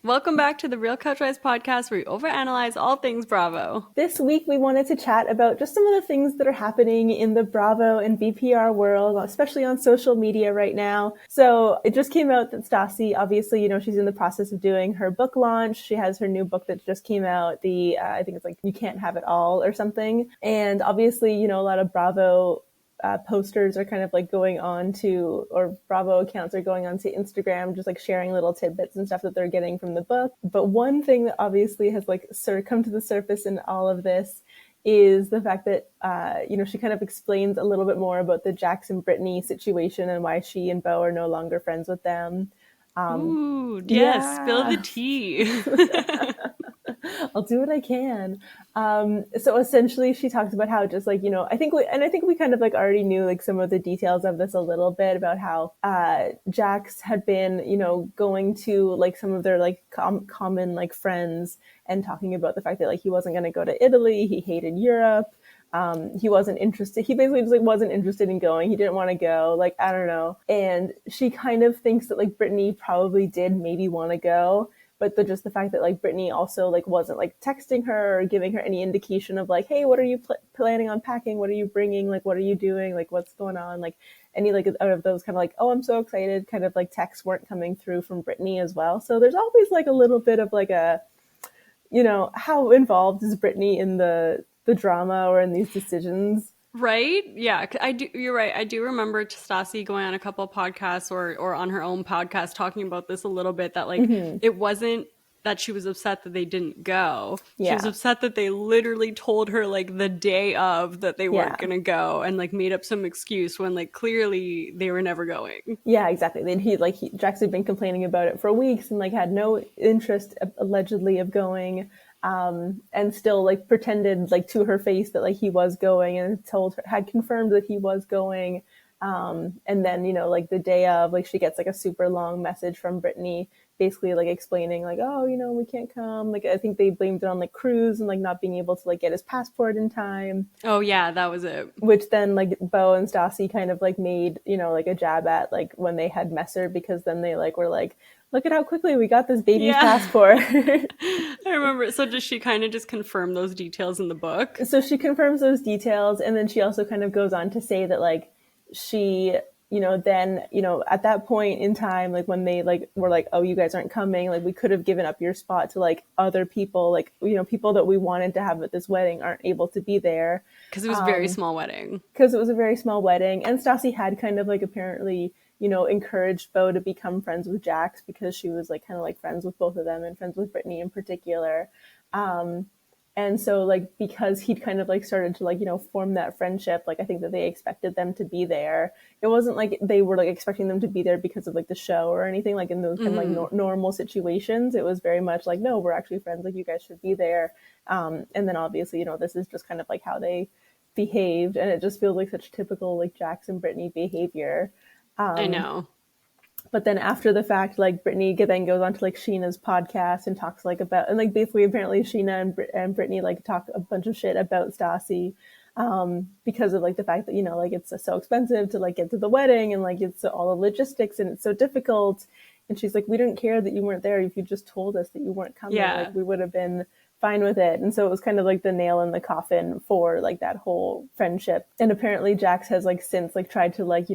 Welcome back to the Real Couchwives podcast where we overanalyze all things Bravo. This week we wanted to chat about just some of the things that are happening in the Bravo and VPR world, especially on social media right now. So it just came out that Stassi, obviously, she's in the process of doing her book launch. She has her new book that just came out, I think it's like You Can't Have It All or something. And obviously, a lot of Bravo posters are kind of like going on to, or Bravo accounts are going on to Instagram, just like sharing little tidbits and stuff that they're getting from the book. But one thing that obviously has like sort of come to the surface in all of this is the fact that, she kind of explains a little bit more about the Jax and Brittany situation and why she and Beau are no longer friends with them. Ooh, yes, spill the tea. I'll do what I can. So essentially she talks about how just like, I think we kind of like already knew like some of the details of this a little bit about how, Jax had been, going to like some of their like common like friends and talking about the fact that like he wasn't going to go to Italy. He hated Europe. He wasn't interested. He basically just like wasn't interested in going. He didn't want to go. Like, I don't know. And she kind of thinks that like Brittany probably did maybe want to go. But just the fact that like Brittany also like wasn't like texting her or giving her any indication of like, hey, what are you planning on packing? What are you bringing? Like, what are you doing? Like, what's going on? Like any like out of those kind of like, oh, I'm so excited kind of like texts weren't coming through from Brittany as well. So there's always like a little bit of like a, how involved is Brittany in the drama or in these decisions? Right? Yeah, I do. You're right. I do remember Stassi going on a couple podcasts or on her own podcast talking about this a little bit. That like It wasn't that she was upset that they didn't go. Yeah. She was upset that they literally told her like the day of that they weren't gonna go and like made up some excuse when like clearly they were never going. Yeah, exactly. Then Jax had been complaining about it for weeks and like had no interest allegedly of going. And still like pretended like to her face that like he was going and had confirmed that he was going. And then, like the day of, like she gets like a super long message from Brittany basically like explaining like, oh, we can't come. Like I think they blamed it on like Cruz and like not being able to like get his passport in time. Oh yeah, that was it. Which then like Beau and Stassi kind of like made, like a jab at like when they had Messer, because then they like were like, look at how quickly we got this baby's passport. I remember. So does she kind of just confirm those details in the book? So she confirms those details. And then she also kind of goes on to say that like she, then, at that point in time, like when they like were like, oh, you guys aren't coming, like we could have given up your spot to like other people, like, people that we wanted to have at this wedding aren't able to be there. Because it was a very small wedding. Because it was a very small wedding. And Stassi had kind of like apparently, encouraged Beau to become friends with Jax because she was like kind of like friends with both of them and friends with Brittany in particular. And so like, because he'd kind of like started to like, form that friendship, like I think that they expected them to be there. It wasn't like they were like expecting them to be there because of like the show or anything, like in those kind of like normal situations. It was very much like, no, we're actually friends. Like you guys should be there. And then obviously, this is just kind of like how they behaved. And it just feels like such typical like Jax and Brittany behavior. I know. But then after the fact, like Brittany then goes on to like Sheena's podcast and talks like about, and like basically apparently Sheena and Brittany like talk a bunch of shit about Stassi, because of like the fact that, like it's so expensive to like get to the wedding and like it's all the logistics and it's so difficult. And she's like, we didn't care that you weren't there. If you just told us that you weren't coming, like we would have been fine with it. And so it was kind of like the nail in the coffin for like that whole friendship. And apparently Jax has like since like tried to like,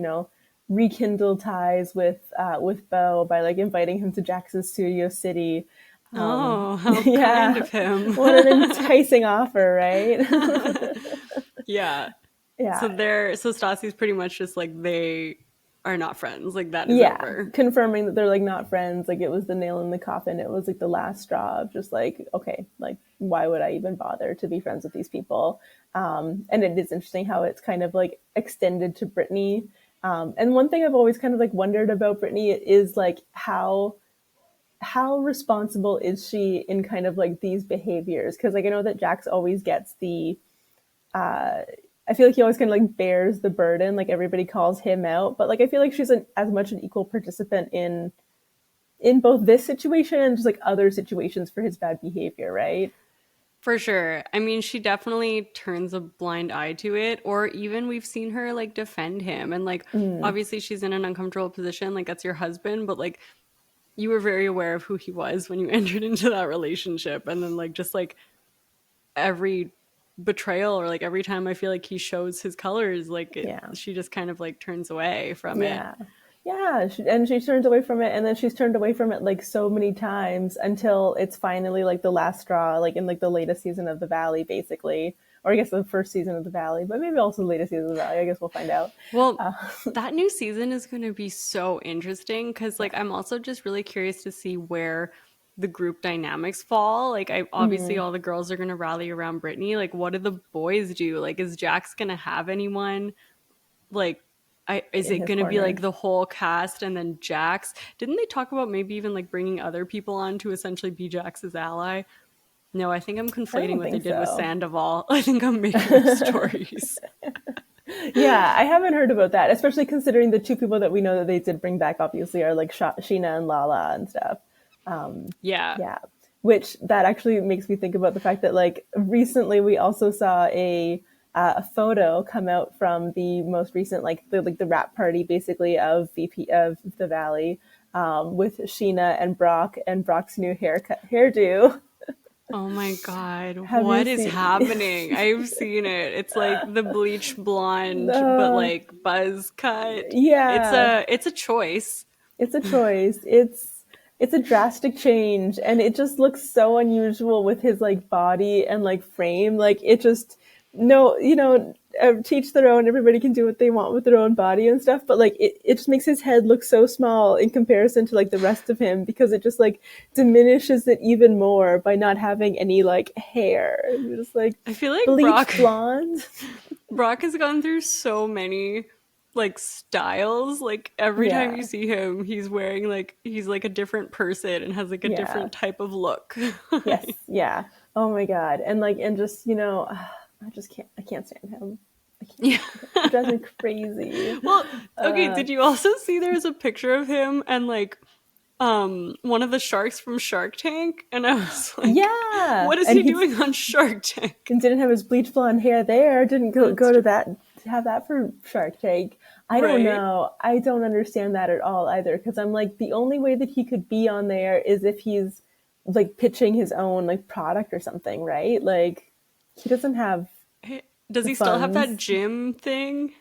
rekindle ties with Beau by like inviting him to Jax's Studio City. How kind of him. What an enticing offer, right? Yeah. So Stassi's pretty much just like they are not friends. Like that is over. Confirming that they're like not friends. Like it was the nail in the coffin. It was like the last straw of just like, okay, like why would I even bother to be friends with these people? And it is interesting how it's kind of like extended to Brittany. And one thing I've always kind of like wondered about Brittany is like how responsible is she in kind of like these behaviors? Because like I know that Jax always gets I feel like he always kind of like bears the burden, like everybody calls him out, but like I feel like she's as much an equal participant in both this situation and just like other situations for his bad behavior, right? For sure. I mean, she definitely turns a blind eye to it, or even we've seen her like defend him. And like, obviously she's in an uncomfortable position, like that's your husband, but like you were very aware of who he was when you entered into that relationship, and then like just like every betrayal or like every time I feel like he shows his colors, like Yeah. she just kind of like turns away from it. Yeah. Yeah, and she turns away from it, and then she's turned away from it like so many times until it's finally like the last straw, like in like the latest season of The Valley, basically, or I guess the first season of The Valley, but maybe also the latest season of The Valley. I guess we'll find out. Well, Uh, that new season is going to be so interesting because like yeah. I'm also just really curious to see where the group dynamics fall. Like I obviously Mm-hmm. all the girls are going to rally around Brittany. Like what do the boys do? Like is Jax going to have anyone? Like is In it his going to be like corner. the whole cast and then Jax? Didn't they talk about maybe even like bringing other people on to essentially be Jax's ally? No, I think I'm I conflating don't what they think did with so. Sandoval. I think I'm making up stories. Yeah, I haven't heard about that, especially considering the two people that we know that they did bring back, obviously, are like Sheena and Lala and stuff. Yeah. Yeah, which that actually makes me think about the fact that like recently we also saw a photo come out from the most recent like the rap party basically of VP of the Valley, with Sheena and Brock's new hairdo. Oh my God, Have you what is seen? happening? I've seen it. It's like the bleach blonde, but uh, like buzz cut. yeah, It's a choice. it's a choice. It's a drastic change, and it just looks so unusual with his like body and like frame. Like it just no, teach their own. Everybody can do what they want with their own body and stuff. But like it just makes his head look so small in comparison to like the rest of him because it just like diminishes it even more by not having any like hair. You're just like I feel like bleach blonde. Brock has gone through so many like styles. Like every time you Yeah, see him, he's wearing like he's like a different person and has like a yeah. different type of look. Yes, yeah. Oh my god. And like and just, I just can't I can't stand him. I can't Yeah. stand him. He drives me crazy. Well, okay, Uh did you also see there's a picture of him and like one of the sharks from Shark Tank? And I was like, yeah. what is And he he doing on Shark Tank? didn't have his bleach blonde hair there, didn't That's go to true. that have that for Shark Tank. I don't Right? know. I don't understand that at all either because I'm like the only way that he could be on there is if he's like pitching his own like product or something, right? Like he doesn't have Hey, does the he still have that funds. gym thing?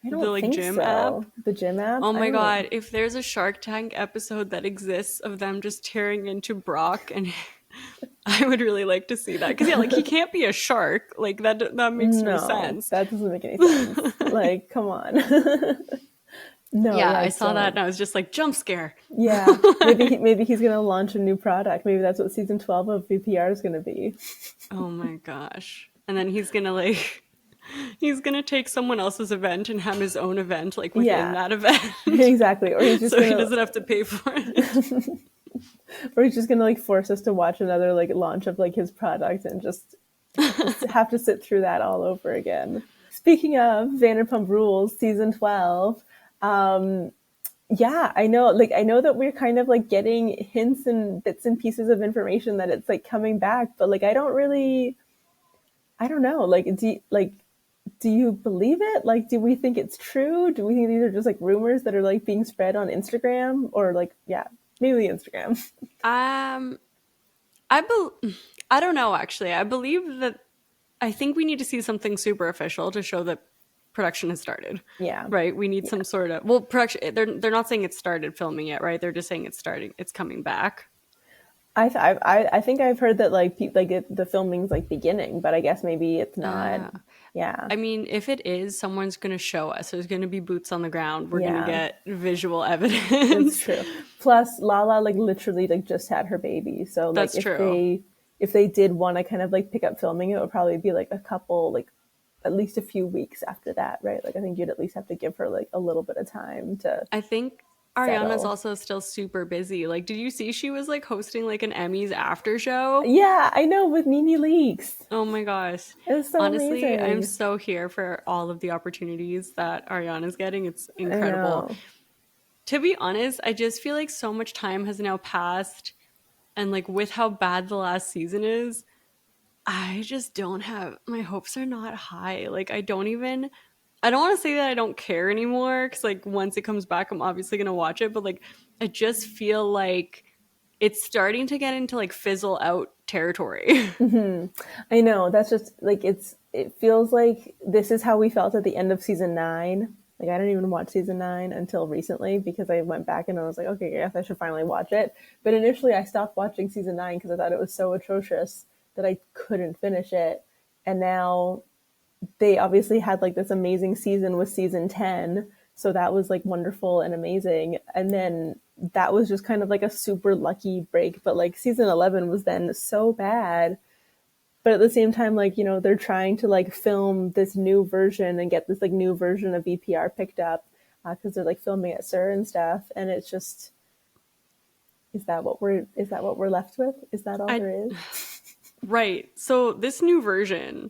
I The don't like think gym app? so. The gym app? Oh I my don't. god, if there's a Shark Tank episode that exists of them just tearing into Brock and I would really like to see that. Cuz yeah, like he can't be a shark. Like that makes no No, sense. that doesn't make any sense. Like, come on. No, Yeah, yeah, I I saw that don't. and I was just like jump scare. Yeah, maybe he's gonna launch a new product. Maybe that's what season 12 of VPR is gonna be. Oh my gosh. And then he's going to like he's going to take someone else's event and have his own event like within Yeah, that event. exactly. So he doesn't have to pay for it. Or he's just gonna like force us to watch another like launch of like his product and just have to sit through that all over again. Speaking of Vanderpump Rules, season 12, um, yeah, I know. Like, I know that we're kind of like getting hints and bits and pieces of information that it's like coming back, but like, I don't know. Like, do you believe it? Like, do we think it's true? Do we think these are just like rumors that are like being spread on Instagram or like, yeah, maybe Instagram? Um I I don't know actually. I believe that I think we need to see something super official to show that production has started. Yeah, Right? We need yeah. some sort of well, production they're not saying it's started filming yet, right? They're just saying it's starting. It's coming back. I think I've heard that like the filming's like beginning, but I guess maybe it's not. Uh Yeah, I mean, if it is, someone's going to show us. There's going to be boots on the ground. We're going to yeah. get visual That's evidence. true. Plus, Lala like literally like just had her baby, so like That's true. if they did want to kind of like pick up filming, it would probably be like a couple like at least a few weeks after that, right? Like I think you'd at least have to give her like a little bit of time to I think Ariana's settle. also still super busy. Like, did you see she was like hosting like an Emmys after show? Yeah, I know with Nene Leaks, Oh my gosh. it was so Honestly, I'm amazing. so here for all of the opportunities that Ariana's getting. It's I incredible. know. To be honest, I just feel like so much time has now passed. And like with how bad the last season is, I just don't have my hopes are not high. Like I don't want to say that I don't care anymore because like once it comes back, I'm obviously gonna watch it. But like I just feel like it's starting to get into like fizzle out territory. I know that's just like it feels like this is how we felt at the end of season 9. Like I didn't even watch season 9 until recently because I went back and I was like, okay, yes, I should finally watch it. But initially I stopped watching season 9 because I thought it was so atrocious that I couldn't finish it. And now they obviously had like this amazing season with season 10, so that was like wonderful and amazing. And then that was just kind of like a super lucky break, but like season 11 was then so bad. But at the same time, like, they're trying to like film this new version and get this like new version of VPR picked up because they're like filming at Sur and stuff, and it's just, is that what we're left with? Is that all I there is? Right. So this new version,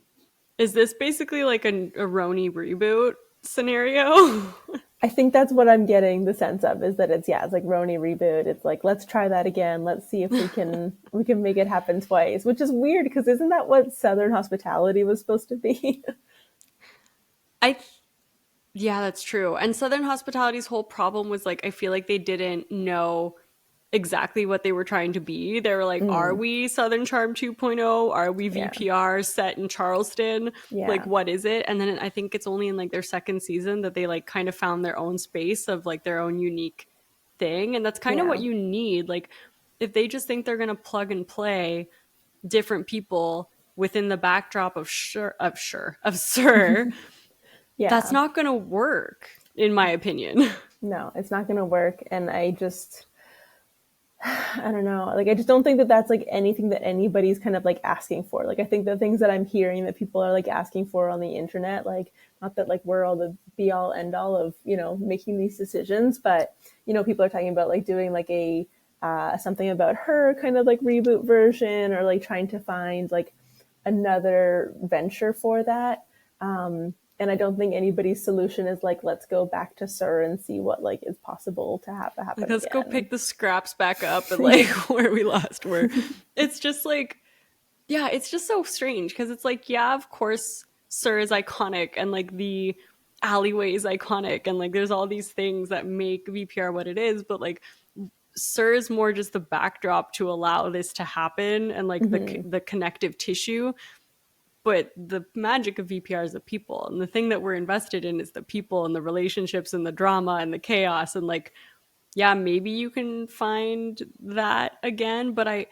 is this basically like a Roni reboot scenario? I think that's what I'm getting the sense of, is that it's like Roni reboot. It's like, let's try that again. Let's see if we can make it happen twice, which is weird because isn't that what Southern Hospitality was supposed to be? I Yeah, that's true. And Southern Hospitality's whole problem was like I feel like they didn't know exactly what they were trying to be. They were like, are we Southern Charm 2.0? Are we Yeah. VPR set in Charleston? Like, Yeah. what is it? And then I think it's only in like their second season that they like kind of found their own space of like their own unique thing. And that's kind of Yeah. what you need. Like, if they just think they're going to plug and play different people within the backdrop of Sir, that's Yeah. not going to work, in my opinion. No, it's not going to work. And I don't know. Like, I just don't think that that's like anything that anybody's kind of like asking for. Like, I think the things that I'm hearing that people are like asking for on the internet, like, not that like we're all the be all end all of, making these decisions, but, people are talking about like doing like a, something about her kind of like reboot version, or like trying to find like another venture for that. And I don't think anybody's solution is like, let's go back to Sur and see what like is possible to have to Like, happen let's go again. pick the scraps back up and like where we last were. It's just like, yeah, it's just so strange because it's like, yeah, of course, Sir is iconic and like the alleyway is iconic and like there's all these things that make VPR what it is, but like Sir is more just the backdrop to allow this to happen and like the connective tissue. But the magic of VPR is the people, and the thing that we're invested in is the people and the relationships and the drama and the chaos. And like, yeah, maybe you can find that again, but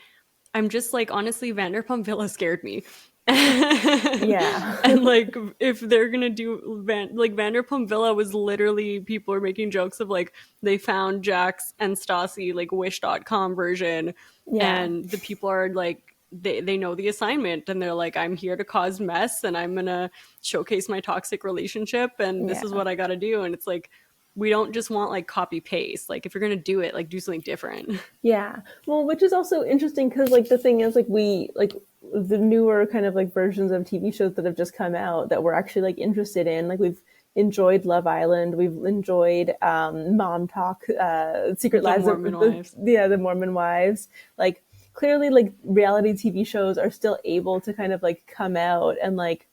I'm just like, honestly, Vanderpump Villa scared me. Yeah. And like, if they're gonna do like Vanderpump Villa was literally, people are making jokes of like they found Jax and Stassi like wish.com version, Yeah. and the people are like, they know the assignment and they're like, I'm here to cause mess and I'm gonna showcase my toxic relationship and this is Yeah. what I gotta do. And it's like, we don't just want like copy paste. Like, if you're gonna do it, like do something different. Yeah. Well, which is also interesting because like the thing is like we like the newer kind of like versions of TV shows that have just come out that we're actually like interested in. Like we've enjoyed Love Island, we've enjoyed Mom Talk, Secret The Lives of Mormon wives. the Mormon Wives. Like clearly like reality TV shows are still able to kind of like come out and like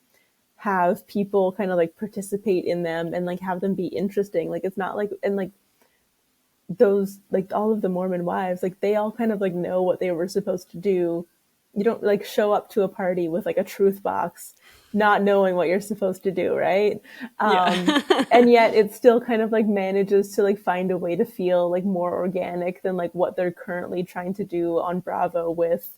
have people kind of like participate in them and like have them be interesting. Like it's not like, and like those like all of the Mormon wives, like they all kind of like know what they were supposed to do. You don't like show up to a party with like a truth box not knowing what you're supposed to do, right? Yeah. And yet it still kind of like manages to like find a way to feel like more organic than like what they're currently trying to do on Bravo with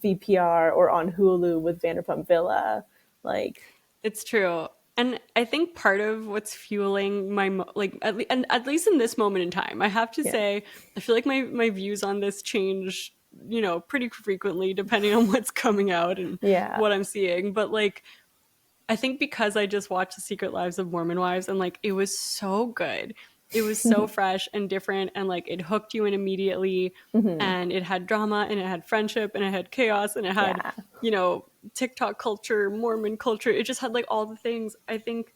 VPR or on Hulu with Vanderpump Villa. Like, It's true. And I think part of what's fueling my like and at least in this moment in time, I have to yeah. say, I feel like my views on this change, pretty frequently depending on what's coming out and Yeah. what I'm seeing. But like, I think because I just watched The Secret Lives of Mormon Wives and like it was so good. It was so fresh and different and like it hooked you in immediately, and it had drama and it had friendship and it had chaos and it had, Yeah. TikTok culture, Mormon culture. It just had like all the things. I think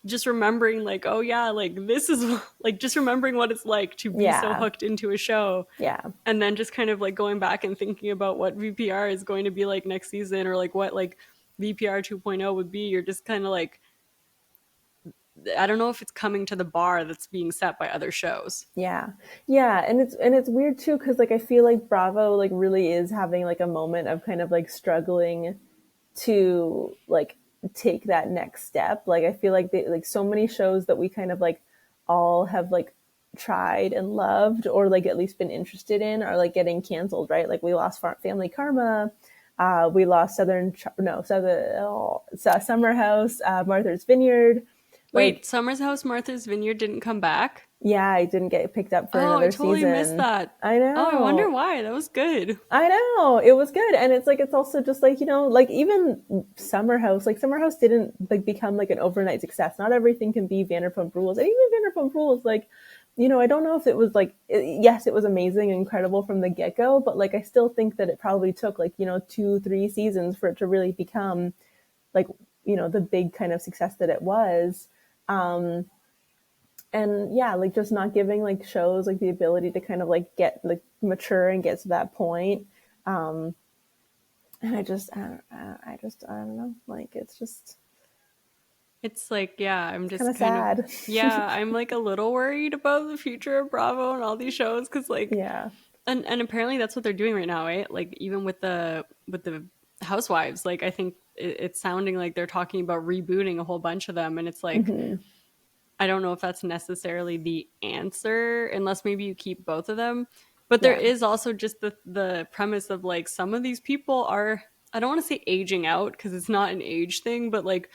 just remembering like, oh yeah, like this is like just remembering what it's like to be so Yeah. hooked into a show, Yeah. and then just kind of like going back and thinking about what VPR is going to be like next season, or like what like VPR 2.0 would be. You're just kind of like, I don't know if it's coming to the bar that's being set by other shows. Yeah. Yeah, and it's weird too cuz like I feel like Bravo like really is having like a moment of kind of like struggling to like take that next step. Like I feel like they like so many shows that we kind of like all have like tried and loved or like at least been interested in are like getting canceled, right? Like we lost Family Karma, we lost Summer House, Martha's Vineyard. Wait, Like Summer's House Martha's Vineyard didn't come back? yeah, I didn't get picked up for Oh, I another totally missed season. that. I Oh, I wonder know. why. That was good. I know it was good, and it's like it's also just like like even Summer House didn't like become like an overnight success. Not everything can be Vanderpump Rules, and even Vanderpump Rules, like I don't know if it was like yes, it was amazing and incredible from the get go, but like I still think that it probably took like 2-3 seasons for it to really become like the big kind of success that it was. And yeah, like just not giving like shows like the ability to kind of like get like mature and get to that point. Um, and I don't know. Like It's like, yeah, I'm it's kind just of kind of, sad. yeah, I'm like a little worried about the future of Bravo and all these shows because like, Yeah, and apparently that's what they're doing right now, right? Like even with the Housewives, like I think it's sounding like they're talking about rebooting a whole bunch of them, and it's like I don't know if that's necessarily the answer unless maybe you keep both of them. But there yeah, is also just the premise of like some of these people are, I don't want to say aging out because it's not an age thing, but like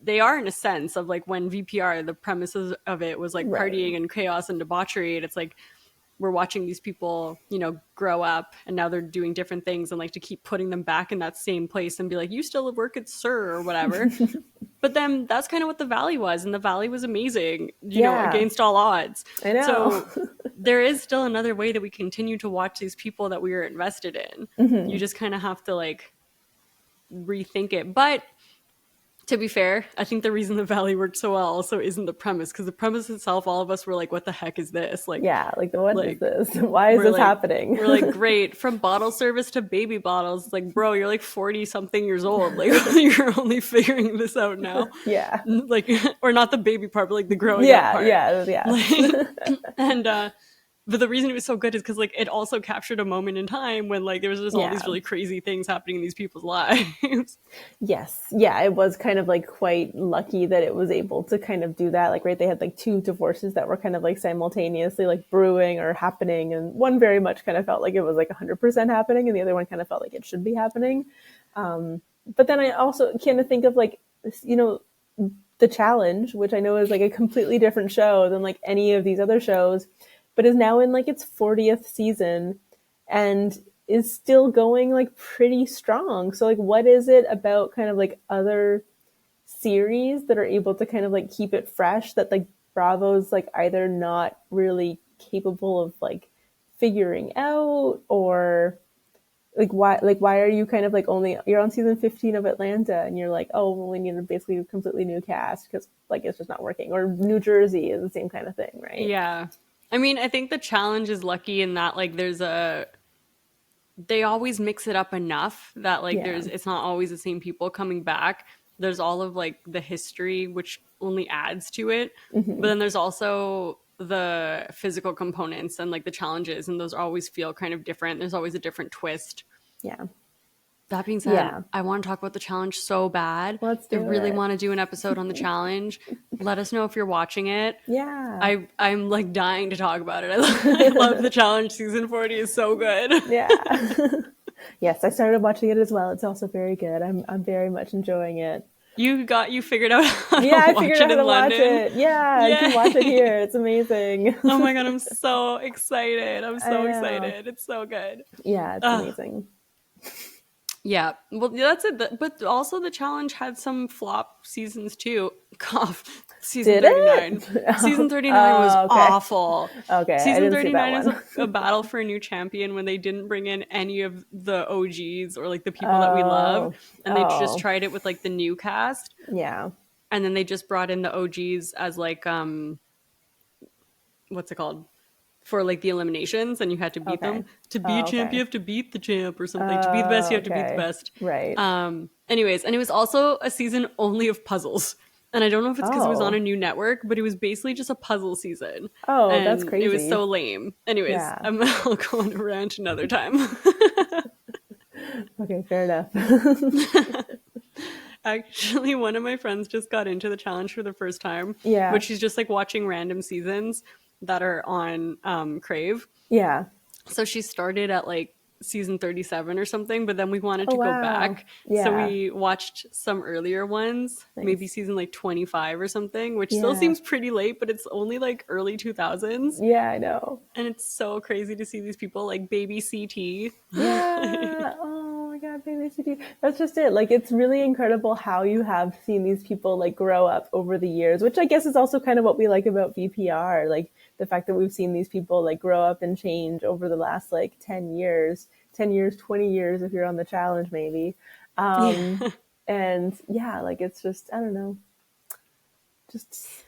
they are in a sense of like when VPR, the premises of it was like right. partying and chaos and debauchery, and it's like we're watching these people, grow up and now they're doing different things, and like to keep putting them back in that same place and be like, you still work at Sir or whatever. But then that's kind of what the Valley was, and the Valley was amazing, Yeah, against all odds. I know. So there is still another way that we continue to watch these people that we are invested in. You just kind of have to like rethink it. But to be fair, I think the reason the Valley worked so well also isn't the premise, because the premise itself, all of us were like, what the heck is this? Yeah, like what is Like this? Why is we're this like happening? we're like, great, from bottle service to baby bottles. It's like, bro, you're like 40 something years old, like you're only figuring this out now. Yeah, Like, or not the baby part, but like the growing up yeah, part. yeah, yes. Like, and but the reason it was so good is because like it also captured a moment in time when like there was just all these Yeah. really crazy things happening in these people's lives. Yes. Yeah, it was kind of like quite lucky that it was able to kind of do that. Like, right, they had like two divorces that were kind of like simultaneously like brewing or happening. And one very much kind of felt like it was like 100% happening, and the other one kind of felt like it should be happening. But then I also kind of think of like, The Challenge, which I know is like a completely different show than like any of these other shows, but is now in like its 40th season and is still going like pretty strong. So like what is it about kind of like other series that are able to kind of like keep it fresh that like Bravo's like either not really capable of like figuring out, or like why are you kind of like only you're on season 15 of Atlanta and you're like, oh well, we need a basically completely new cast because like it's just not working, or New Jersey is the same kind of thing, right? Yeah. I mean, I think the challenge is lucky in that like they always mix it up enough that like Yeah. it's not always the same people coming back. There's all of like the history which only adds to it. But then there's also the physical components and like the challenges, and those always feel kind of different. There's always a different twist. Yeah. That being said, Yeah. I want to talk about the challenge so bad. Let's I do really it. want to do an episode on the challenge. Let us know if you're watching it. Yeah. I'm like dying to talk about it. I love the challenge. Season 40 is so good. Yeah. Yes, I started watching it as well. It's also very good. I'm very much enjoying it. You figured out how Yeah, to I watch figured out it how in to watch London. it. Yeah, I can watch it Yay. here. It's amazing. Oh my god, I'm so excited. I'm I so know. excited. It's so good. Yeah, it's Ugh. amazing. Yeah, well, yeah, that's it. But also, the challenge had some flop seasons too. Cough. Season Did 39. it? Season 39 was Okay. awful. Okay, I Season didn't see that 39 is one. a battle for a new champion when they didn't bring in any of the OGs or like the people that we love. Oh. And they just Oh. tried it with like the new cast. Yeah. And then they just brought in the OGs as like, what's it called? For like the eliminations, and you had to beat Okay. them. To be a Oh, champ, okay. you have to beat the champ or something. To be the best, you have to beat the Okay. best. Right. Anyways, and it was also a season only of puzzles. And I don't know if it's because it was on Oh. a new network, but it was basically just a puzzle season. Oh, that's And it was crazy. so lame. Anyways, Yeah. I'll go on a rant another time. Okay, fair enough. Actually, one of my friends just got into the challenge for the first time, but Yeah. she's just like watching random seasons that are on Crave. Yeah. So she started at like season 37 or something, but then we wanted Oh, to go wow. back. So Yeah. we watched some earlier ones, maybe Nice. season like 25 or something, which still Yeah. seems pretty late, but it's only like early 2000s. Yeah, I know. And it's so crazy to see these people like baby CT. Yeah. Oh my God, baby city. That's just it. Like, it's really incredible how you have seen these people like grow up over the years, which I guess is also kind of what we like about VPR. Like the fact that we've seen these people like grow up and change over the last like 10 years, 10 years, 20 years if you're on the challenge, maybe. Um, Yeah. and yeah, like it's just, I don't know, just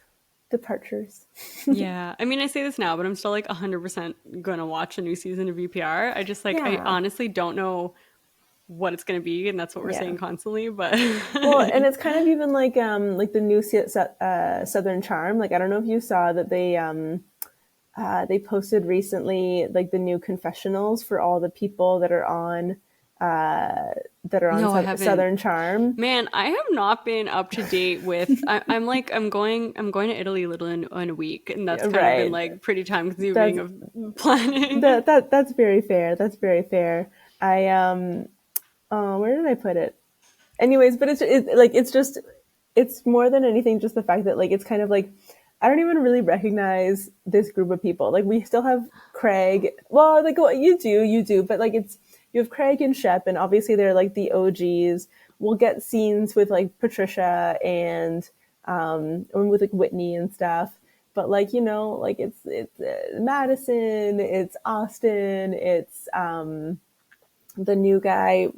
departures. Yeah. I mean, I say this now, but I'm still like 100% going to watch a new season of VPR. I just like, I Yeah. honestly don't know what it's going to be. And that's what we're Yeah. saying constantly. But Well, and it's kind of even like the new Southern Charm. Like I don't know if you saw that they posted recently like the new confessionals for all the people that are on no, I haven't. Southern Charm. Man, I have not been up to date with. I'm like I'm going to Italy a little in a week, and that's kind of been Right. like pretty time consuming That's of planning. that's very fair. That's very fair. I oh, where did I put it? Anyways, but like it's just it's more than anything just the fact that like it's kind of like I don't even really recognize this group of people. Like we still have Craig. Well, like well, you do, but like it's you have Craig and Shep, and obviously they're like the OGs. We'll get scenes with like Patricia and with like Whitney and stuff. But like you know, like it's Madison, it's Austin, it's the new guy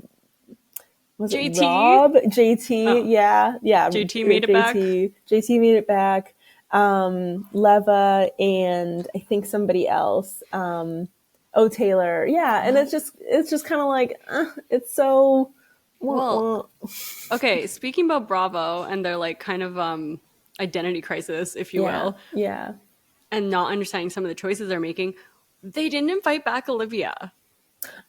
was it JT, Rob? JT, oh, yeah, yeah, JT made it back. JT made it back. Leva and I think somebody else. Oh, Taylor, yeah, and What? it's just kind of like it's so. Wah, Well, wah. okay. Speaking about Bravo and their like kind of identity crisis, if you Yeah, will, yeah, and not understanding some of the choices they're making, they didn't invite back Olivia.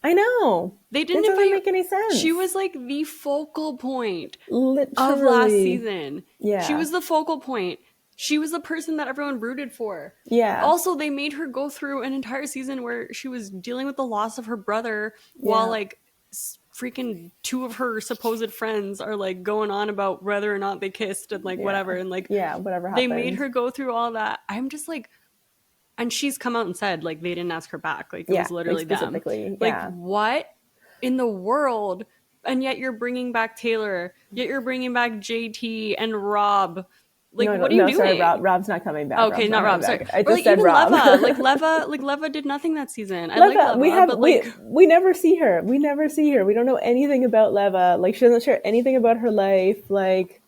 I know. They It didn't doesn't invite. make any She sense. was like the focal point of last Literally, season. She yeah, was the focal point. She was the person that everyone rooted for. yeah, Also, they made her go through an entire season where she was dealing with the loss of her brother while yeah, like freaking two of her supposed friends are like going on about whether or not they kissed and like yeah, whatever and like yeah. Whatever they made happened. her go through all that. I'm just like, and she's come out and said like they didn't ask her back, like it Yeah, was like literally them. specifically, Like yeah. what in the world? And yet you're bringing back Taylor, yet you're bringing back JT and Rob. Like No, no, what are you no. Sorry, doing? Rob's not coming back. Okay, Rob's not not coming Rob, sorry. back. I Or just like said even Rob. Leva, like Leva did nothing that season. I like Leva, Leva, but like we never see her. We never see her. We don't know anything about Leva. Like she doesn't share anything about her life. Like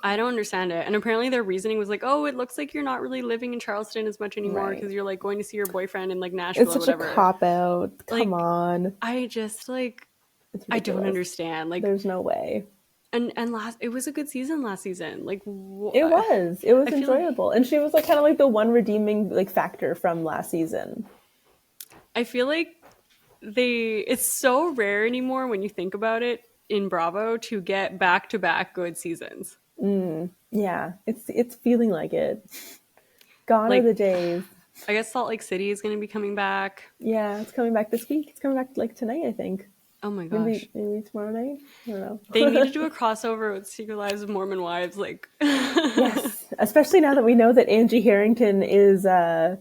I don't understand it. And apparently their reasoning was like, oh, it looks like you're not really living in Charleston as much anymore right. because you're like going to see your boyfriend in like It's Nashville or such a whatever. cop out. Come Like on. I just like It's I don't ridiculous. understand. Like There's no way. and last it was a good season last season. Like It was. It was I feel like enjoyable. And she was like kind of like the one redeeming like factor from last season. I feel like they it's so rare anymore when you think about it in Bravo to get back to back good seasons. Yeah. It's feeling like it. Gone are the Like days. I guess Salt Lake City is going to be coming back. Yeah, it's coming back this week. It's coming back like tonight, I think. Oh my gosh. Maybe tomorrow night. I don't They need know. to do a crossover with Secret Lives of Mormon Wives. Like, Yes, especially now that we know that Angie Harrington is the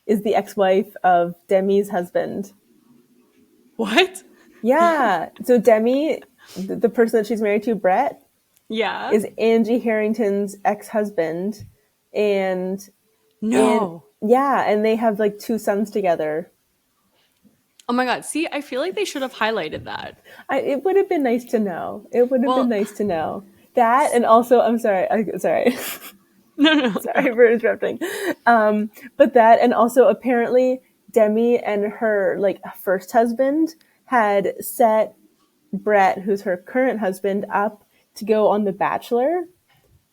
ex-wife of Demi's husband. what? Yeah, so Demi, the person that she's married to, Brett, Yeah. is Angie Harrington's ex-husband, and No. yeah, and they have like two sons together. Oh my God. See, I feel like they should have highlighted that. It would have been nice to know. It would have been Well, nice to know that, and also, I'm sorry, sorry. no, no, Sorry no. for interrupting. But that, and also apparently Demi and her like first husband had set Brett, who's her current husband, up to go on The Bachelor.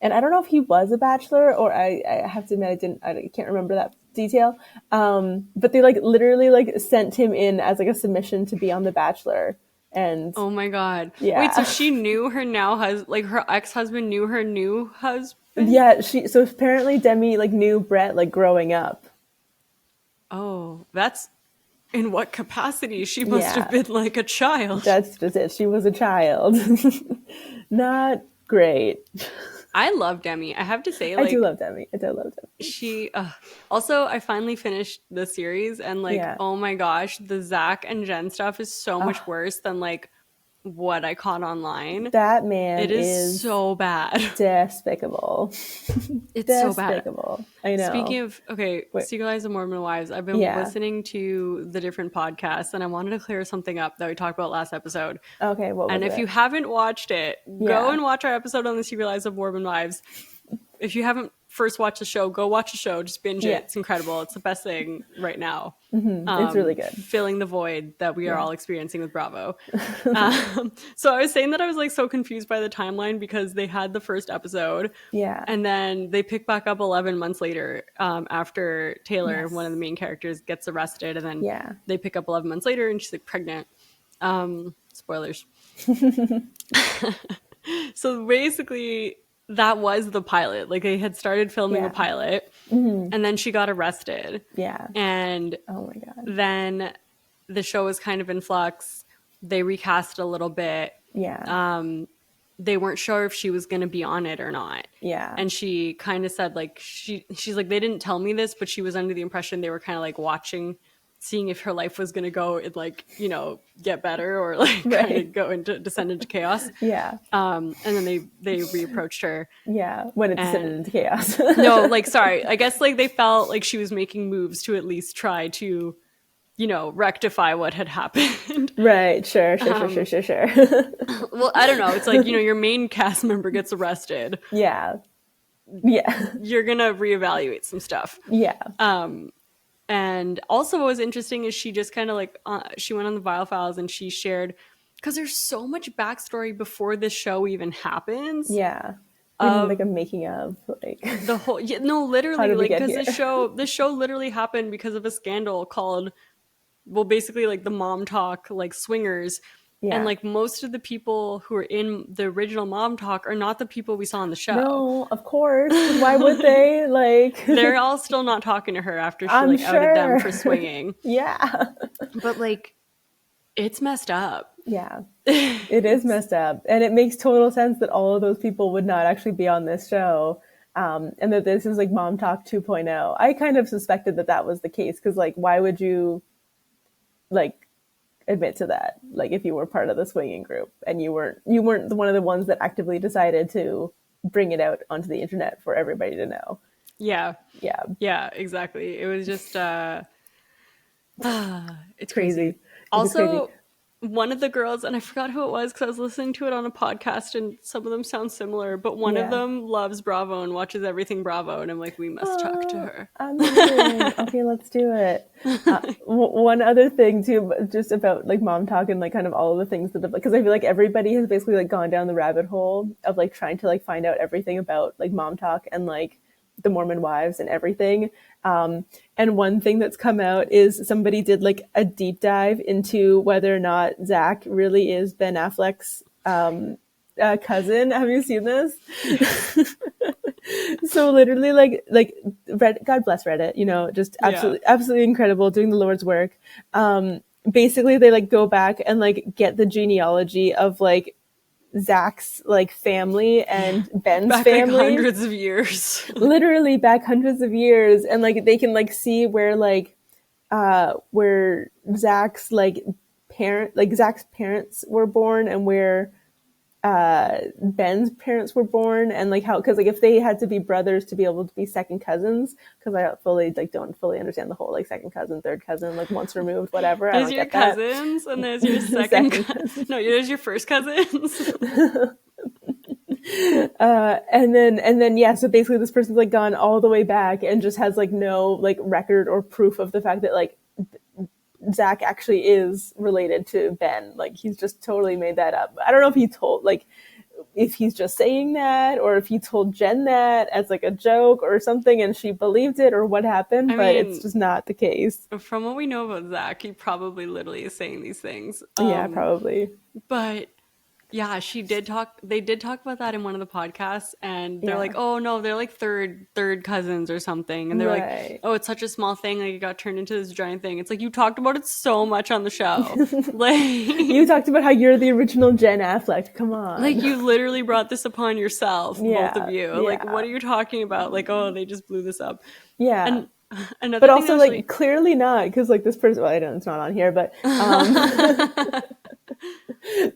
And I don't know if he was a bachelor, or I have to admit I can't remember that detail. But they like literally like sent him in as like a submission to be on The Bachelor. And Oh my god. Wait, so yeah, she knew her like her ex-husband knew her new husband? yeah. So apparently Demi like knew Brett like growing up. Oh, that's in what capacity? She must have Yeah, been like a child. that's just it. She was a child. Not great. I love Demi. I have to say, I do like, love Demi. I do love Demi. she also I finally finished the series and like, Yeah. oh my gosh, the Zach and Jen stuff is so much worse than like what I caught online. That man It is is so bad. despicable. It's so bad. Despicable. I know. Speaking of, okay, Wait. Secret Lives of Mormon Wives, I've been Yeah. listening to the different podcasts and I wanted to clear something up that we talked about last episode. Okay, what was And if it? you haven't watched it, Yeah. go and watch our episode on the Secret Lives of Mormon Wives. If you haven't first watched the show, go watch the show. Just binge Yeah. it. It's incredible. It's the best thing right now. It's really good. Filling the void that we are Yeah. all experiencing with Bravo. So I was saying that I was like so confused by the timeline because they had the first episode. Yeah. And then they pick back up 11 months later after Taylor, Yes. one of the main characters, gets arrested. And then Yeah. they pick up 11 months later and she's like pregnant. Spoilers. So basically, that was the pilot. Like they had started filming Yeah. a pilot and then she got arrested. Yeah. And Oh my god. then the show was kind of in flux. They recast a little bit. Yeah. They weren't sure if she was going to be on it or not. Yeah. And she kind of said like she's like, they didn't tell me this, but she was under the impression they were kind of like watching, seeing if her life was going to go and like, you know, get better or like Right. kind of go into descend into chaos. Yeah. And then they reapproached her. Yeah. When it descended into chaos. No, like sorry. I guess like they felt like she was making moves to at least try to, you know, rectify what had happened. Right. Sure. Well, I don't know. It's like, you know, your main cast member gets arrested. Yeah. Yeah. You're going to reevaluate some stuff. Yeah. And also what was interesting is she just kind of like, she went on the Vile Files and she shared, because there's so much backstory before this show even happens. Yeah. Like a making of like The whole, yeah, no, How literally, did we like, get because here? this show literally happened because of a scandal called, well, basically like the Mom Talk, like swingers. Yeah. And like most of the people who are in the original Mom Talk are not the people we saw on the show. No, of course. Why would they? Like They're all still not talking to her after she I'm like outed them sure. for swinging. Yeah. But like, it's messed up. Yeah. It is messed up. And it makes total sense that all of those people would not actually be on this show. And that this is like Mom Talk 2.0. I kind of suspected that that was the case because like, why would you like admit to that? Like if you were part of the swinging group and you weren't one of the ones that actively decided to bring it out onto the internet for everybody to know. Yeah. Yeah. Yeah, exactly. It was just it's Crazy. Also, one of the girls, and I forgot who it was because I was listening to it on a podcast and some of them sound similar, but one of them loves Bravo and watches everything Bravo. And I'm like, we must talk to her. Amazing. Okay, let's do it. One other thing too, just about like Mom Talk and like kind of all of the things that, because I feel like everybody has basically like gone down the rabbit hole of like trying to like find out everything about like Mom Talk and like the Mormon wives and everything. And one thing that's come out is somebody did like a deep dive into whether or not Zach really is Ben Affleck's cousin. Have you seen this? So literally like God bless Reddit, you know, just absolutely incredible, doing the Lord's work. Basically they like go back and like get the genealogy of like Zach's like family and Ben's back, family, like, hundreds of years. Literally back hundreds of years, and like they can like see where like where Zach's like Zach's parents were born and where Ben's parents were born, and like how, because like if they had to be brothers to be able to be second cousins, because I don't fully understand the whole like second cousin, third cousin, like once removed, whatever. There's your cousins and there's your second cousin. No, there's your first cousins. And then yeah, so basically this person's like gone all the way back and just has like no like record or proof of the fact that like Zach actually is related to Ben. Like he's just totally made that up. I don't know if he told, like if he's just saying that, or if he told Jen that as like a joke or something and she believed it, or what happened, I but it's mean, just not the case. from what we know about Zach, he probably literally is saying these things. Yeah, probably. But yeah, she did talk. They did talk about that in one of the podcasts, and they're like, Yeah. "Oh no, they're like third cousins or something." And they're like, Right. "Oh, it's such a small thing. Like it got turned into this giant thing." It's like you talked about it so much on the show, like You talked about how you're the original Jen Affleck. Come like on. you literally brought this upon yourself, both of Yeah. you. Like, what Yeah. are you talking about? Like, oh, they just blew this up. Yeah. And another But thing that also was like really clearly not, because like this person, well, I don't, it's not on here, but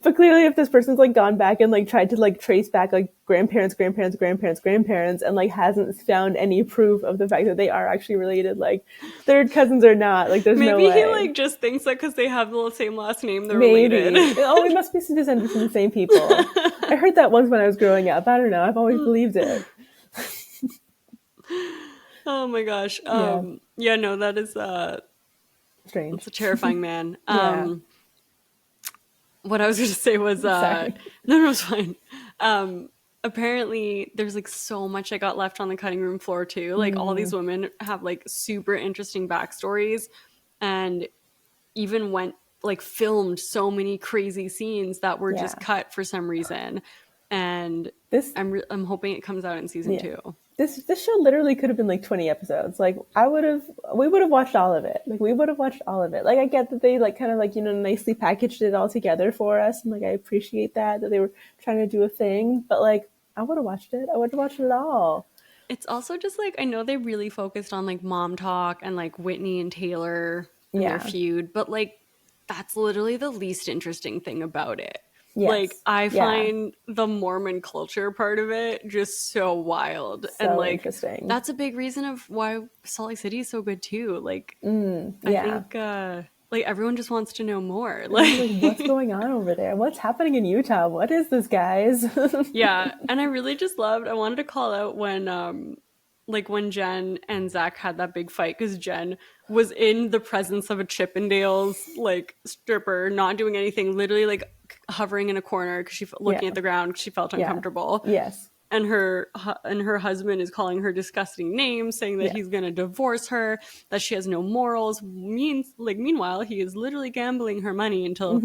but clearly if this person's like gone back and like tried to like trace back like grandparents and like hasn't found any proof of the fact that they are actually related, like third cousins or not, like there's no maybe he way. like just thinks that because they have the same last name, they're related. Maybe. Oh, we must be descended from the same people. I heard that once when I was growing up. I don't know. I've always believed it. Oh my gosh. Yeah. Yeah, no, that is it's Strange. a terrifying man. Yeah. What I was gonna say was Sorry. no, it's fine. Apparently there's like so much that got left on the cutting room floor too. Like all these women have like super interesting backstories, and even went like filmed so many crazy scenes that were Yeah. just cut for some reason. And This I'm hoping it comes out in season yeah. 2. This show literally could have been like 20 episodes. Like we would have watched all of it. Like we would have watched all of it. Like I get that they like kind of like, you know, nicely packaged it all together for us, and like I appreciate that they were trying to do a thing, but like I would have watched it. I would have watched it all. It's also just like I know they really focused on like mom talk and like Whitney and Taylor and their Yeah. feud, but like that's literally the least interesting thing about it. Like Yes. I Yeah. find the Mormon culture part of it just so wild. And So like interesting. that's a big reason of why Salt Lake City is so good too. Like I Yeah. think like everyone just wants to know more. Like, Like what's going on over there? What's happening in Utah? What is this, guys? yeah, and I really just loved. I wanted to call out when Jen and Zach had that big fight because Jen was in the presence of a Chippendales like stripper, not doing anything, literally like hovering in a corner because looking Yeah. at the ground 'cause she felt Yeah. uncomfortable. Yes. And her husband is calling her disgusting names, saying that Yeah. he's gonna divorce her, that she has no morals. Meanwhile, he is literally gambling her money until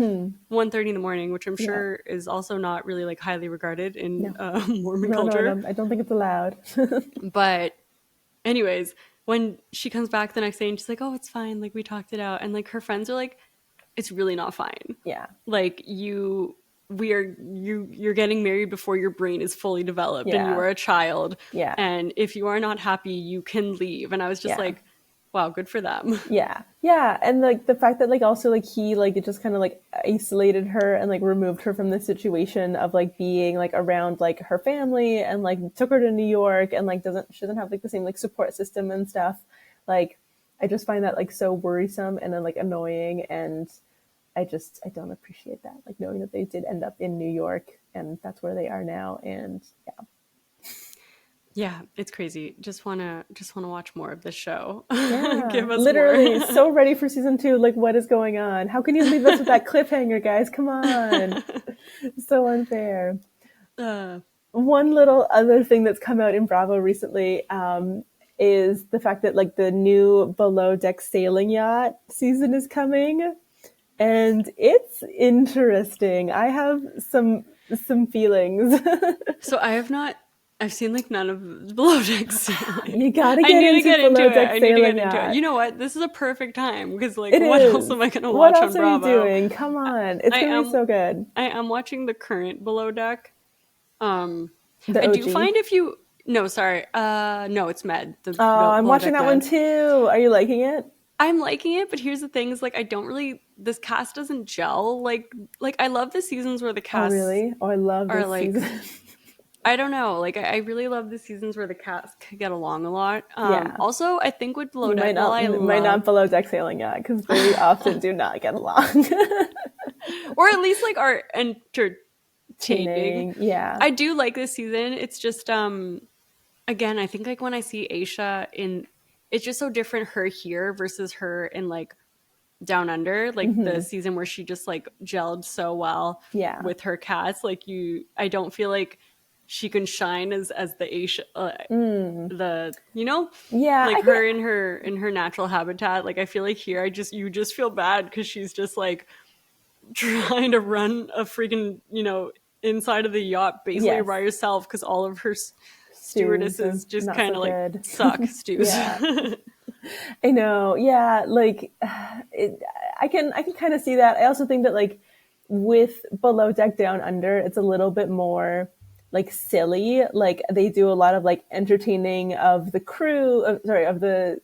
1:30 in the morning, which I'm Yeah. sure is also not really like highly regarded in No. Mormon No, culture. I don't think it's allowed. But anyways, when she comes back the next day and she's like, "Oh, it's fine. Like we talked it out," and like her friends are like, "It's really not fine. Yeah. Like you're getting married before your brain is fully developed and you Yeah. are a child. Yeah. And if you are not happy, you can leave." And I was just Yeah. like, wow, good for them. Yeah. Yeah. And like the fact that like also like he like it just kind of like isolated her and like removed her from the situation of like being like around like her family, and like took her to New York, and like she doesn't have like the same like support system and stuff. Like I just find that like so worrisome and then like annoying, and I don't appreciate that. Like knowing that they did end up in New York and that's where they are now. And yeah. Yeah, it's crazy. Just wanna watch more of this show. Yeah. Give us Literally more. so ready for season 2. Like what is going on? How can you leave us with that cliffhanger, guys? Come on. So unfair. uh, One little other thing that's come out in Bravo recently is the fact that like the new Below Deck sailing yacht season is coming. And it's interesting. I have some feelings. so I've seen like none of Below Deck Sailing. You gotta I get need to into get into Below it. Deck I need to sailing get into it. yacht. You know what? This is a perfect time because like It what else is. am I gonna What watch else on are you Bravo? doing? Come on, it's gonna be so good. I am watching the current Below Deck. The I do OG. find if you no, sorry, no, it's Med. The I'm Below watching Deck that one Med. too. Are you liking it? I'm liking it, but here's the thing: is like I don't really. This cast doesn't gel. Like I love the seasons where the Oh casts really? Oh, I love are this like. season. I don't know. Like I really love the seasons where the cast could get along a lot. Yeah. Also, I think with Below You Deck, while I might not love, Below Deck sailing yacht because they often do not get along. or at least like are entertaining. Yeah. I do like this season. It's just again, I think like when I see Aisha in, it's just so different her here versus her in like Down Under, like the season where she just like gelled so well Yeah. with her cats. Like I don't feel like she can shine as the Asia, the Yeah, like I her think in her natural habitat. Like I feel like here, you just feel bad because she's just like trying to run a freaking inside of the yacht basically yes. by herself because all of her Stews are stewardesses just not kind so of like good. suck stews. Yeah. I know. Yeah, like I can kind of see that. I also think that like with Below Deck Down Under, it's a little bit more like silly. Like they do a lot of like entertaining of the crew, sorry, of the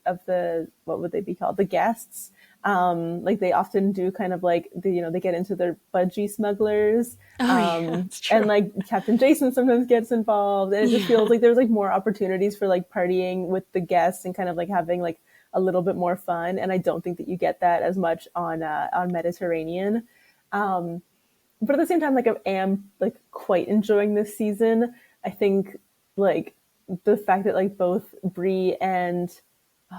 what would they be called? The guests. Like they often do kind of like they get into their budgie smugglers. Oh yeah, that's And true. like Captain Jason sometimes gets involved, and it just feels Yeah. like there's like more opportunities for like partying with the guests and kind of like having like a little bit more fun. And I don't think that you get that as much on Mediterranean. But at the same time, like I am like quite enjoying this season. I think like the fact that like both Brie and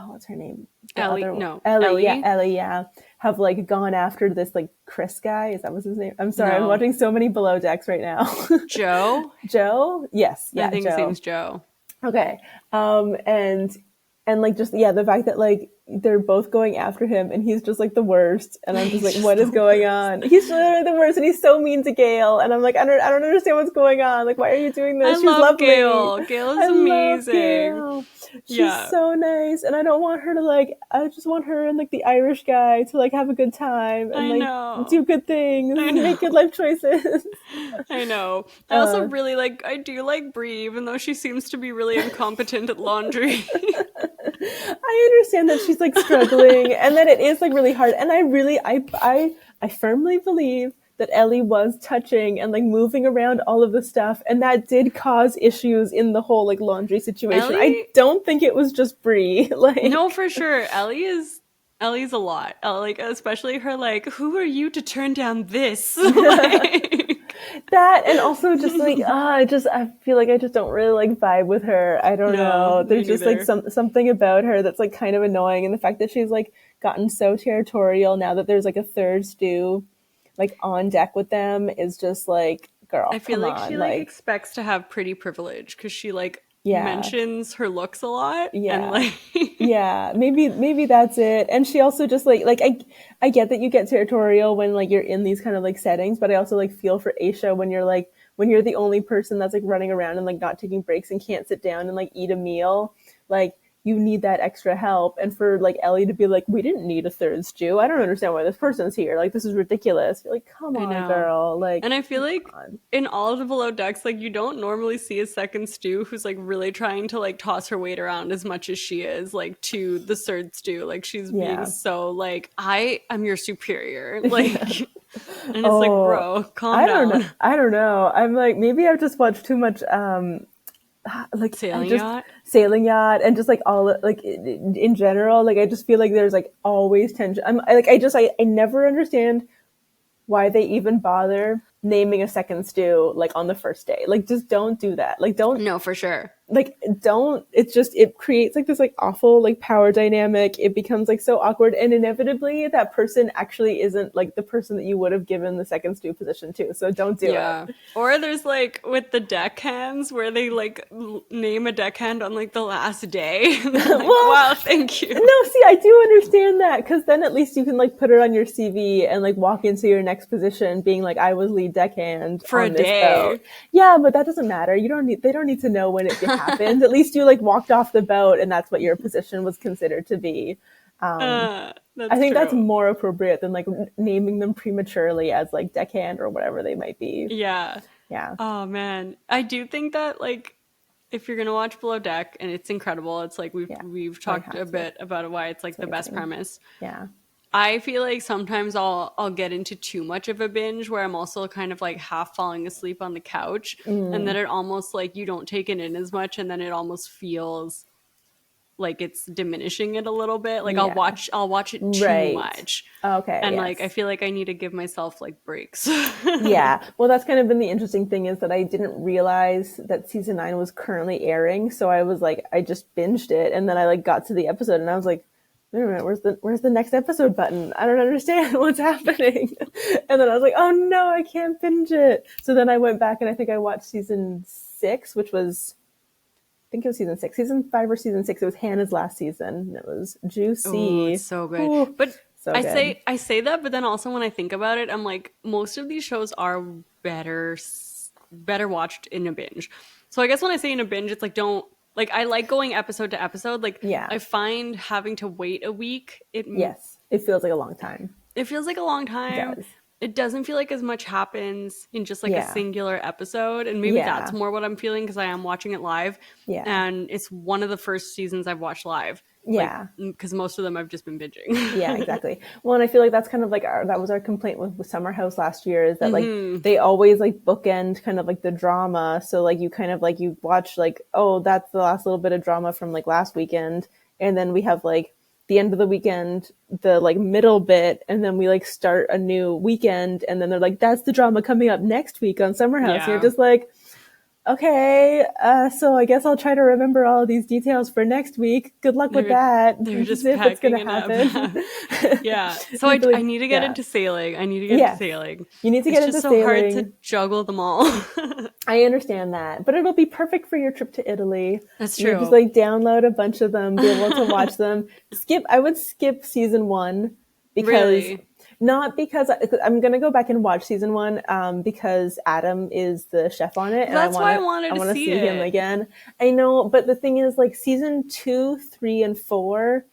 what's her name? The Ellie, other one. no, Ellie, yeah, Ellie, Ellie, yeah, have like gone after this like Chris guy. Is that was his name? I'm sorry, I'm no, watching so many Below Decks right now. Joe. Joe? Yes, I yeah, think his Joe. name's Joe. Okay. And like just yeah, the fact that like they're both going after him and he's just like the worst, and I'm just He's like, just what is the going worst. on? He's literally the worst, and he's so mean to Gail, and I'm like, I don't understand what's going on. Like, why are you doing I this? She's love lovely. Gail. Gail is I love amazing. Gail. She's Yeah, so nice, and I don't want her to like. I just want her and like the Irish guy to like have a good time and I like know. do good things I and make good know. life choices. I know. I also Uh, really like, I do like Brie, even though she seems to be really incompetent at laundry. I understand that she's like struggling and that it is like really hard. And I firmly believe that Ellie was touching and like moving around all of the stuff, and that did cause issues in the whole like laundry situation. I Ellie, don't think it was just Brie. no, Like for sure. Ellie's a lot. Like, especially her, like, who are you to turn down this? Like, that, and also just like I feel like I just don't really like vibe with her. I don't no, know. me There's just like neither. something about her that's like kind of annoying, and the fact that she's like gotten so territorial now that there's like a third stew like on deck with them is just like, I girl, feel come like she on. like Like, expects to have pretty privilege because she like yeah, mentions her looks a lot and yeah, like yeah. Maybe that's it. And she also just like I get that you get territorial when like you're in these kind of like settings, but I also like feel for Aisha when you're like when you're the only person that's like running around and like not taking breaks and can't sit down and like eat a meal. Like you need that extra help. And for like Ellie to be like, we didn't need a third stew. I don't understand why this person's here. Like this is ridiculous. You're like, come I on, know. girl. Like, And I feel come like on. in all of the below decks, like you don't normally see a second stew who's like really trying to like toss her weight around as much as she is, like to the third stew. Like she's being Yeah. so like, I am your superior. Like and it's like, Oh, bro, calm down. I don't know. I'm like, maybe I've just watched too much like I Sailing just yacht. Sailing Yacht and just like all like in general, like I just feel like there's like always tension. I never understand why they even bother naming a second stew like on the first day. Like just don't do that. No, for sure. Don't it's just it creates like this like awful like power dynamic. It becomes like so awkward, and inevitably that person actually isn't like the person that you would have given the second stew position to, so don't do Yeah. it. Or there's like with the deckhands where they like name a deckhand on like the last day. And they're like, Well, wow, thank you. no, see, I do understand that, because then at least you can like put it on your CV and like walk into your next position being like, I was lead deckhand For a on this boat. day. Yeah, but that doesn't matter. They don't need to know when it happened. At least you like walked off the boat and that's what your position was considered to be. I That's think that's true. more appropriate than like naming them prematurely as like deckhand or whatever they might be. Yeah. Yeah. Oh man. I do think that like if you're gonna watch Below Deck and it's incredible, it's like Yeah. we've Oh, you talked have a to. bit about why it's like It's the best amazing. premise. Yeah. I feel like sometimes I'll get into too much of a binge where I'm also kind of like half falling asleep on the couch, and then it almost like you don't take it in as much, and then it almost feels like it's diminishing it a little bit. Like Yeah. I'll watch it too Right. much. Okay. And like I Yes. feel like I need to give myself like breaks. Yeah. Well, that's kind of been the interesting thing, is that I didn't realize that season 9 was currently airing. So I was like, I just binged it. And then I like got to the episode and I was like, wait a minute, where's the next episode button? I don't understand what's happening. And then I was like, oh no, I can't binge it. So then I went back and I think I watched season 6, which was, I think it was season 6, season 5 or season 6. It was Hannah's last season. And it was Oh, juicy. it's so good. Ooh, But so I good. say that, but then also when I think about it, I'm like, most of these shows are better watched in a binge. So I guess when I say in a binge, it's like don't like I like going episode to episode. Like Yeah. I find having to wait a week, Yes. It feels like a long time. it feels like a long It time. does. It doesn't feel like as much happens in just like a Yeah. singular episode. And maybe that's Yeah. more what I'm feeling because I am watching it live. Yeah. And it's one of the first seasons I've watched live. Yeah. Like, because most of them I've just been binging. Yeah, exactly. Well, and I feel like that's kind of like that was our complaint with Summer House last year, is that like they always like bookend kind of like the drama. So like you kind of like you watch like, oh, that's the last little bit of drama from like last weekend, and then we have like the end of the weekend, the like middle bit, and then we like start a new weekend, and then they're like, that's the drama coming up next week on Summer House. And you're just like, okay, so I guess I'll try to remember all of these details for next week. Good luck with that. They're just if it's packing going to happen. Yeah. So I need to get into sailing. I need to get into sailing. You need to get into It's just so sailing. hard to juggle them all. I understand that, but it'll be perfect for your trip to Italy. That's true. You just like download a bunch of them, be able to watch them. I would skip season 1 because Really? not because I'm going to go back and watch season 1 because Adam is the chef on it. And That's why I I wanted to want to see see him it. again. I know, but the thing is like season 2, 3, and 4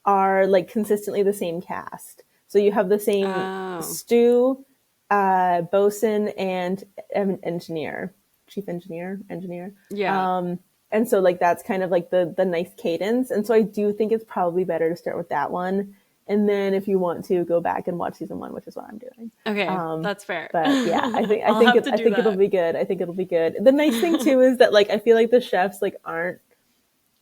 are like consistently the same cast. So you have the same Stu, bosun, and engineer, chief engineer. Yeah. And so like that's kind of like the nice cadence. And so I do think it's probably better to start with that one. And then if you want to go back and watch season 1, which is what I'm doing. Okay, that's fair. But yeah, I think it'll be good. I think it'll be good. The nice thing too is that like I feel like the chefs like aren't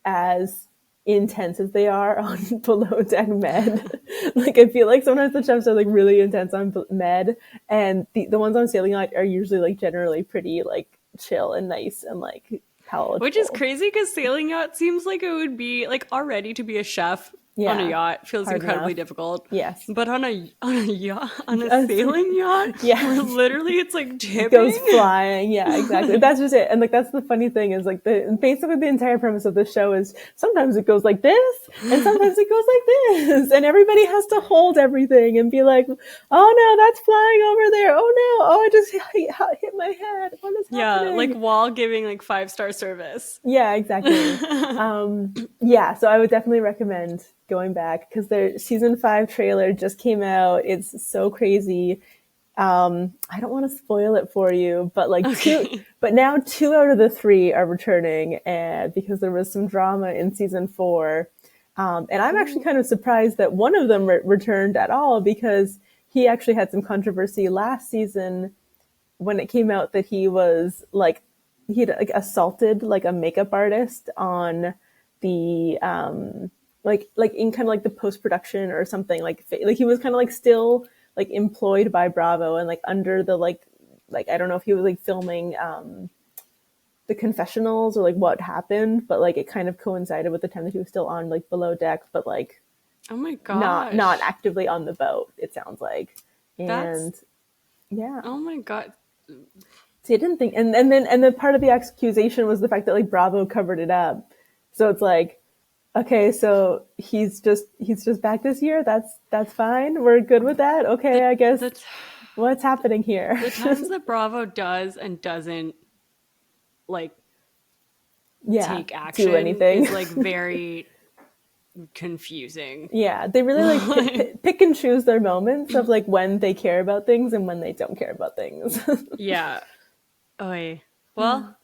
as intense as they are on Below Deck Med. Like I feel like sometimes the chefs are like really intense on Med, and the ones on Sailing Yacht are usually like generally pretty like chill and nice and like palatable. Which is crazy because Sailing Yacht seems like it would be like already to be a chef on a yacht feels incredibly difficult. Yes. But on a yacht, on a sailing yacht, where literally it's like tipping. It goes flying. Yeah, exactly. That's just it. And like that's the funny thing is like basically the entire premise of the show is sometimes it goes like this and sometimes it goes like this. And everybody has to hold everything and be like, oh no, that's flying over there. Oh no, oh I just hit my head. What is happening? Yeah, like while giving like 5-star service. Yeah, exactly. Yeah, so I would definitely recommend going back because their season 5 trailer just came out. It's so crazy. I don't want to spoil it for you, but like now 2 out of the 3 are returning, and because there was some drama in season 4. And I'm actually kind of surprised that one of them returned at all, because he actually had some controversy last season when it came out that he was like, he had like assaulted like a makeup artist on the like in kind of like the post-production or something, like he was kind of like still like employed by Bravo and like under the like I don't know if he was like filming the confessionals or like what happened, but like it kind of coincided with the time that he was still on like Below Deck, but like oh my god, not actively on the boat, it sounds like. And yeah, oh my god. See, I didn't think, and then the part of the accusation was the fact that like Bravo covered it up. So it's like, okay, so he's just back this year. That's fine. We're good with that. Okay, I guess. What's happening here? The times that Bravo does and doesn't like take action do anything is like very confusing. Yeah, they really like pick and choose their moments of like when they care about things and when they don't care about things. Yeah. Oh, well,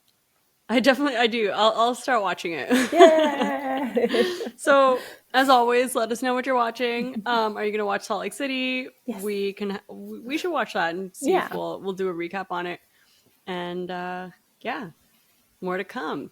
I do. I'll start watching it. Yeah. So, as always, let us know what you're watching. Are you going to watch Salt Lake City? Yes. We should watch that and see if we'll do a recap on it. And yeah, more to come.